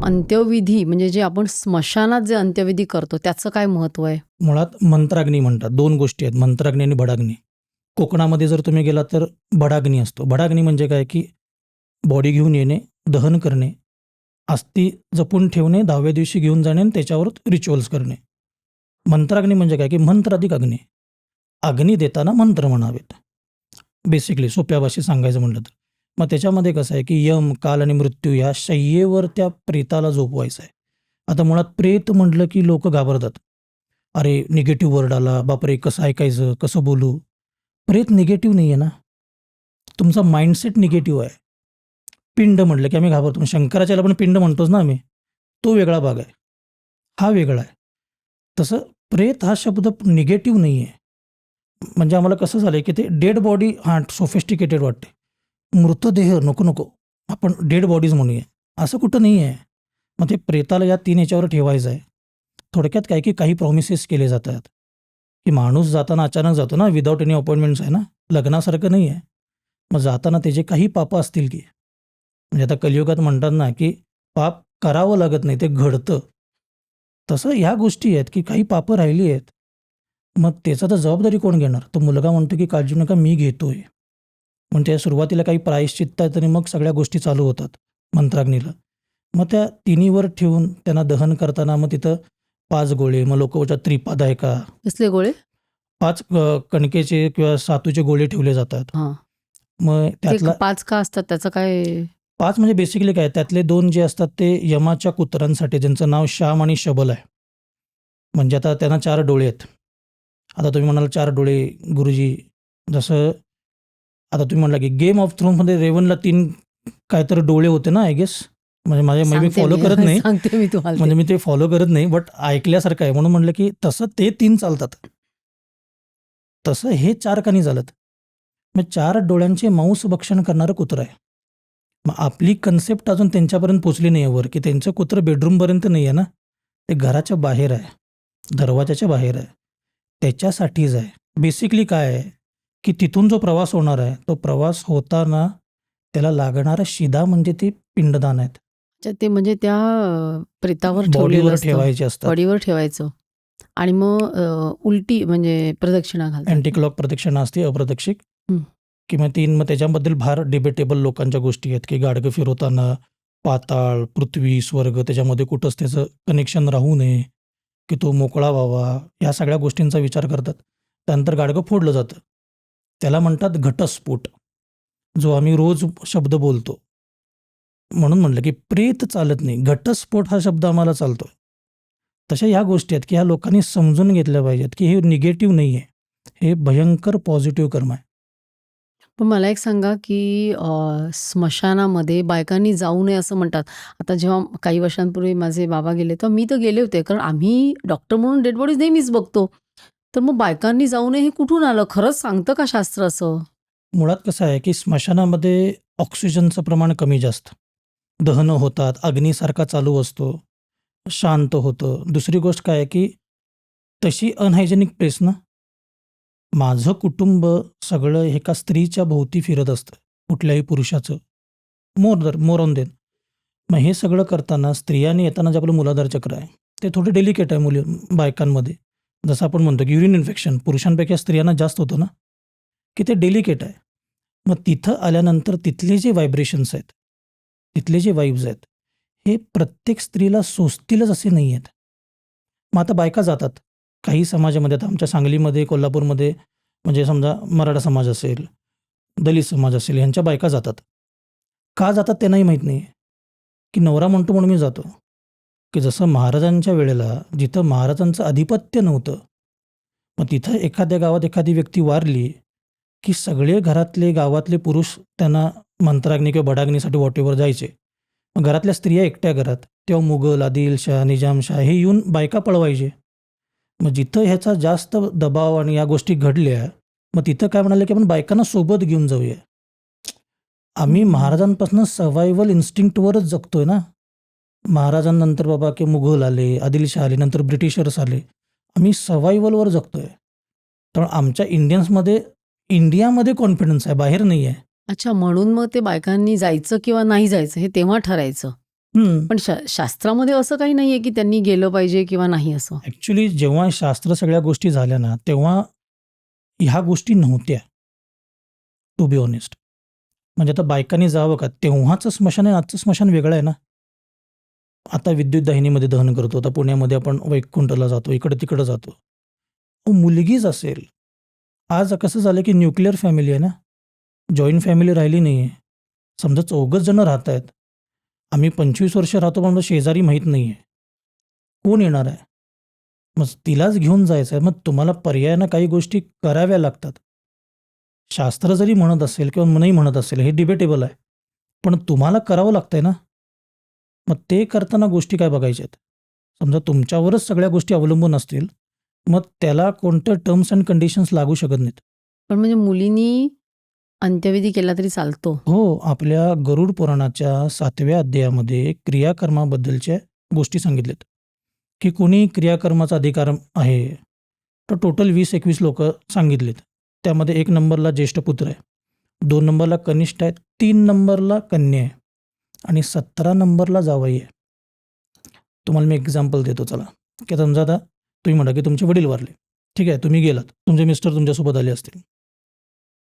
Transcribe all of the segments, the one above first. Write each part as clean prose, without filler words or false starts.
अंत्यविधी म्हणजे जे आपण स्मशानात जे अंत्यविधी करतो त्याचं काय महत्त्व आहे? मुळात मंत्राग्नी म्हणतात. 2 गोष्टी आहेत, मंत्राग्नी आणि बडाग्नी. कोकणामध्ये जर तुम्ही गेलात तर बडाग्नी असतो. बडाग्नी म्हणजे काय, की बॉडी घेऊन येणे, दहन करणे, अस्थी जपून ठेवणे, 10व्या दिवशी घेऊन जाणे आणि त्याच्यावर रिच्युअल्स करणे. मंत्राग्नी म्हणजे काय, की मंत्र अधिक अग्नी. अग्नी देताना मंत्र म्हणावेत. बेसिकली सोप्या भाषेत सांगायचं म्हटलं तर. मग त्याच्यामध्ये कसं आहे, की यम, काल आणि मृत्यू या शय्येवर त्या प्रेताला झोपवायचं आहे. आता मुळात प्रेत म्हटलं की लोकं घाबरतात. अरे, निगेटिव्ह वर्ड आला, बापरे! कसं ऐकायचं, कसं बोलू? प्रेत निगेटिव्ह नाही आहे ना. तुमचा माइंडसेट निगेटिव्ह आहे. पिंड म्हटलं की आम्ही घाबरतो. शंकराच्याला पण पिंड म्हणतोच ना आम्ही. तो वेगळा भाग आहे. हा वेगळा आहे. तसं प्रेत हा शब्द निगेटिव्ह नाही आहे. म्हणजे आम्हाला कसं झालंय, की ते डेड बॉडी सोफिस्टिकेटेड वाटते. मृतदेह नको. आपण डेड बॉडीज म्हणूया. असं कुठं नाही आहे. मग ते प्रेताला या 3 ह्याच्यावर ठेवायचं आहे. थोडक्यात काय, की काही प्रॉमिसेस केले जातात, की माणूस जाताना अचानक जातो ना, विदाऊट एनी अपॉइंटमेंट्स आहे ना, लग्नासारखं नाही आहे. मग जाताना त्याचे काही पापं असतील की, म्हणजे आता कलियुगात म्हणतात ना, की पाप करावं लागत नाही, ते घडतं. तसं ह्या गोष्टी आहेत, की काही पापं राहिली आहेत. मग त्याचा तर जबाबदारी कोण घेणार? तो मुलगा म्हणतो, की काळजी नका, मी घेतोय. मग त्या सुरुवातीला काही प्रायश्चित्त आहेत आणि मग सगळ्या गोष्टी चालू होतात मंत्राग्नीला. मग त्या तिन्हीवर ठेवून त्यांना दहन करताना मग तिथं 5 गोळे, मग लोकं बोलतात त्रिपाद आहे का? कसले गोळे? 5 कणकेचे किंवा सातूचे गोळे ठेवले जातात. हां. मग ते त्यातला 5 का असतात त्याचं काय? 5 म्हणजे बेसिकली काय, त्यातले 2 जे असतात ते यमाच्या कुत्रांसाठी, ज्यांचं नाव श्याम आणि शबल आहे. म्हणजे आता त्यांना 4 डोळे आहेत. आता तुम्ही म्हणाल 4 डोळे गुरुजी, जसं आता तुम्ही म्हटला, की गेम ऑफ थ्रोन्समध्ये रेवनला 3 काहीतरी डोळे होते ना आय गेस. म्हणजे मी सांगते फॉलो मी. करत नाही. सांगते मी तुम्हाला म्हणजे ते. मी ते फॉलो करत नाही, बट ऐकल्यासारखं आहे. म्हणून म्हटलं, की तसं ते 3 चालतात. तसं हे 4 का नाही चालत? मग 4 डोळ्यांचे मांस भक्षण करणारं कुत्रं आहे. मग आपली कन्सेप्ट अजून त्यांच्यापर्यंत पोहोचली नाही आहे वर, की त्यांचं कुत्रं बेडरूमपर्यंत नाही आहे ना. ते घराच्या बाहेर आहे. दरवाजाच्या बाहेर आहे. त्याच्यासाठीच आहे. बेसिकली काय आहे, की तिथून जो प्रवास होणार आहे, तो प्रवास होताना त्याला लागणारा शिदा म्हणजे ते पिंडदान आहेत. अच्छा, ते म्हणजे त्या प्रेतावर ठेवलेलं बॉडीवर असतं. ठेवायचे असतात. बॉडीवर ठेवायचं आणि मग उलटी म्हणजे प्रदक्षिणा घालतात. अँटी क्लॉक प्रदक्षिणा असते, अप्रदक्षिक. हं. किंवा 3 मग त्याच्याबद्दल फार डिबेटेबल लोकांच्या गोष्टी आहेत, की गाडगं फिरवताना पाताळ, पृथ्वी, स्वर्ग त्याच्यामध्ये कुठंच त्याचं कनेक्शन राहू नये, की तो मोकळा व्हावा, या सगळ्या गोष्टींचा विचार करतात. त्यानंतर गाडगं फोडलं जातं. त्याला म्हणतात घटस्फोट, जो आम्ही रोज शब्द बोलतो. म्हणून म्हटलं, की प्रेत चालत नाही, घटस्फोट हा शब्द आम्हाला चालतो. तशा ह्या गोष्टी आहेत, की ह्या लोकांनी समजून घेतल्या पाहिजेत, की हे निगेटिव्ह नाही आहे. हे भयंकर पॉझिटिव्ह कर्म आहे. पण मला एक सांगा, की स्मशानामध्ये बायकांनी जाऊ नये असं म्हणतात. आता जेव्हा काही वर्षांपूर्वी माझे बाबा गेले, तेव्हा मी तर गेले होते. कारण आम्ही डॉक्टर म्हणून डेड बॉडीज नेहमीच बघतो. तर मग बायकांनी जाऊ नये हे कुठून आलं? खरंच सांगतं का शास्त्र असं? मुळात कसं आहे, की स्मशानामध्ये ऑक्सिजनचं प्रमाण कमी जास्त. दहनं होतात, अग्नीसारखा चालू असतो, शांत होतं. दुसरी गोष्ट काय आहे, की तशी अनहायजेनिक प्लेस ना. माझं कुटुंब सगळं एका स्त्रीच्या भोवती फिरत असतं, कुठल्याही पुरुषाचं. More on then. मग हे सगळं करताना स्त्रियांनी येताना जे आपलं मूलाधार चक्र आहे, ते थोडं डेलिकेट आहे बायकांमध्ये. जसं आपण म्हणतो, की युरिन इन्फेक्शन पुरुषांपेक्षा स्त्रियांना जास्त होतं ना, की ते डेलिकेट आहे. मग तिथं आल्यानंतर तिथले जे व्हायब्रेशन्स आहेत, तिथले जे वाइब्स आहेत, हे प्रत्येक स्त्रीला सोसतीलच असे नाही आहेत. मग आता बायका जातात. काही समाजामध्ये, आता आमच्या सांगलीमध्ये, कोल्हापूरमध्ये, म्हणजे समजा मराठा समाज असेल, दलित समाज असेल, ह्यांच्या बायका जातात. का जातात त्यांनाही माहीत नाही आहे, की नवरा म्हणतो म्हणून मी जातो. की जसं महाराजांच्या वेळेला जिथं महाराजांचं आधिपत्य नव्हतं, मग तिथं एखाद्या गावात एखादी व्यक्ती वारली, की सगळे घरातले गावातले पुरुष त्यांना मंत्राग्नी किंवा बडाग्नीसाठी वॉटेवर जायचे. मग घरातल्या स्त्रिया एकट्या घरात, तेव्हा मुघल, आदिलशाह, निजामशाह हे येऊन बायका पळवायचे. मग जिथं ह्याचा जास्त दबाव आणि या गोष्टी घडल्या, मग तिथं काय म्हणाले, की आपण बायकांना सोबत घेऊन जाऊया. आम्ही महाराजांपासून सर्व्हायव्हल इन्स्टिंक्टवरच जगतोय ना. महाराजांनंतर बाबा की मुघल आले, आदिलशाह आले, नंतर ब्रिटिशर्स आले. आम्ही सर्व्हायव्हलवर जगतोय. तर आमच्या इंडियामध्ये कॉन्फिडन्स आहे, बाहेर नाही आहे. अच्छा, म्हणून मग ते बायकांनी जायचं किंवा नाही जायचं हे तेव्हा ठरायचं. हं. पण शास्त्रामध्ये असं काही नाहीये की त्यांनी गेलं पाहिजे किंवा नाही असं. ॲक्च्युली जेव्हा शास्त्र सगळ्या गोष्टी झाल्या ना, तेव्हा ह्या गोष्टी नव्हत्या. To be honest. म्हणजे आता बायकांनी जावं का? तेव्हाचं स्मशान आणि आजचं स्मशान वेगळं आहे ना. आता विद्युत दाहिनीमध्ये दहन करतो. आता पुण्यामध्ये आपण वैकुंठला जातो, इकडं-तिकडं जातो. मुलगीच असेल. आज कसं झालं की न्यूक्लिअर फॅमिली आहे ना. जॉइंट फॅमिली राहिली नाही आहे. समजा 4घच जण राहत आहेत. आम्ही 25 वर्ष राहतो, पण शेजारी माहीत नाही आहे. कोण येणार आहे? मग तिलाच घेऊन जायचं आहे. मग तुम्हाला पर्यायानं काही गोष्टी कराव्या लागतात. शास्त्र जरी म्हणत असेल किंवा नाही म्हणत असेल, हे डिबेटेबल आहे. पण तुम्हाला करावं लागतंय ना. मग ते करताना गोष्टी काय बघायच्या आहेत? समजा तुमच्यावरच सगळ्या गोष्टी अवलंबून असतील, मग त्याला कोणतं टर्म्स अँड कंडिशन्स लागू शकत नाहीत. पण म्हणजे मुलींनी अंत्यविधी केला तरी चालतो? हो, आपल्या गरुड पुराणाच्या 7व्या अध्यायामध्ये क्रियाकर्माबद्दलच्या गोष्टी सांगितल्यात, की कोणी क्रियाकर्माचा अधिकार आहे. तर टोटल 20-21 लोकं सांगितलेत. त्यामध्ये 1 नंबरला ज्येष्ठ पुत्र आहे, 2 नंबरला कनिष्ठ आहे, 3 नंबरला कन्या आहे आणि 17 नंबरला जावई आहे. तुम्हाला मी एक्झाम्पल देतो चला, की समजा आता तुम्ही म्हणा की तुमचे वडील वारले. ठीक आहे, तुम्ही गेलात. तुमचे मिस्टर तुमच्यासोबत आले असतील.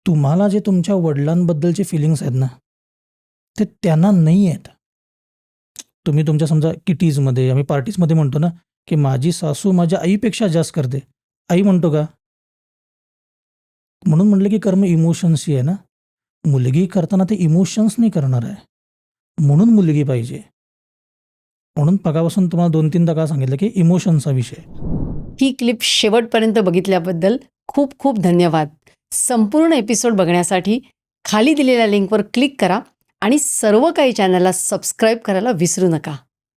तुम्हाला जे तुमच्या वडिलांबद्दलचे फीलिंग्स आहेत ना, ते त्यांना नाही आहेत. तुम्ही तुमच्या समजा किटीजमध्ये, आम्ही पार्टीजमध्ये म्हणतो ना, की माझी सासू माझ्या आईपेक्षा जास्त करते. आई म्हणतो का? म्हणून म्हटलं की कर्म इमोशन्सची आहे ना. मुलगी करताना ते इमोशन्सनी करणार आहे. म्हणून मुलगी पाहिजे. म्हणून पगापासून तुम्हाला 2-3दा का सांगितलं की इमोशनचा विषय. ही क्लिप शेवटपर्यंत बघितल्याबद्दल खूप खूप धन्यवाद. संपूर्ण एपिसोड बघण्यासाठी खाली दिलेल्या लिंकवर क्लिक करा आणि सर्व काही चॅनलला सबस्क्राईब करायला विसरू नका.